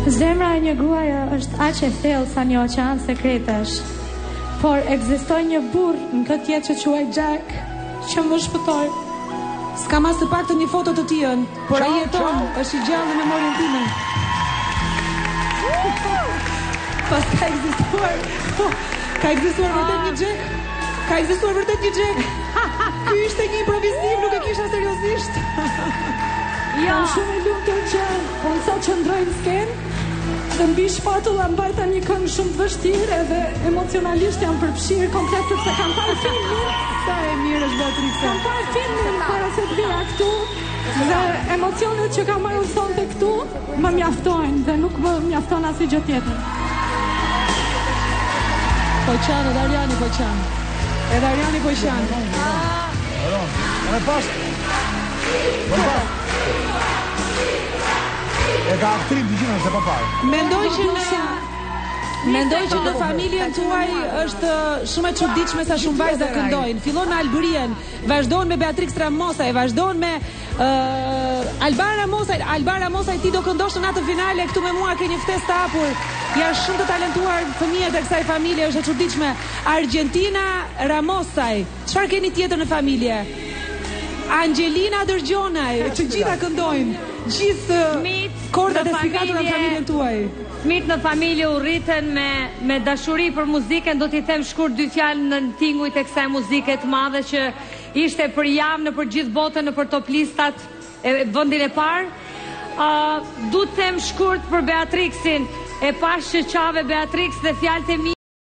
Zemra e një gruaje është aq e thellë sa një oqean sekretash, por ekziston një burr në këtë jetë që quaj Jack, që më shpëtoi. S'kam as të paktën një foto të tij, por ai jeton, është i gjallë në memorien time. Pas ka ekzistuar vërtet një Jack? Ka ekzistuar vërtet një Jack? Ky ishte një improvizim, nuk e kisha seriozisht. Jam shumë e lumtur që unë sa që ndroj në skenë dhe mbi shpatulla mbajta një këngë shumë të vështirë edhe emocionalisht jam përfshirë komplet sepse kam parë filmin. Sa e mirë është Beatrice. Kam parë filmin para se të vija këtu dhe emocionet që kam marrë sonte këtu më mjaftojnë dhe nuk më mjafton asnjë gjë tjetër. Poqan, edhe Ariani Poqan. Edhe Ariani Poqan. Edhe pas. E ka aktrim të gjinën se pa parë. Mendoj që në familjen tuaj është shumë e çuditshme sa shumë vajza këndojnë. Fillon me Albrien, vazhdon me Beatrix Ramosaj, vazhdon me Alban Ramosaj. Alban Ramosaj ti do këndosh në natë finale këtu me mua, ke një ftesë të hapur. Janë shumë të talentuar fëmijët e kësaj familje, është e çuditshme. Argentina Ramosaj. Çfarë keni tjetër në familje? Angelina Dërgjonaj, të gjitha këndojnë. Gjithë kordat e spikatura në familjen tuaj. Fëmijët në familje u rritën me dashuri për muzikën, do t'i them shkurt dy fjalë në tingujt e kësaj muzike të madhe që ishte për javë në për gjithë botën, në për top listat e vendin e parë. Du të them shkurt për Beatrixin, e pash që qave Beatrix dhe fjalët e mi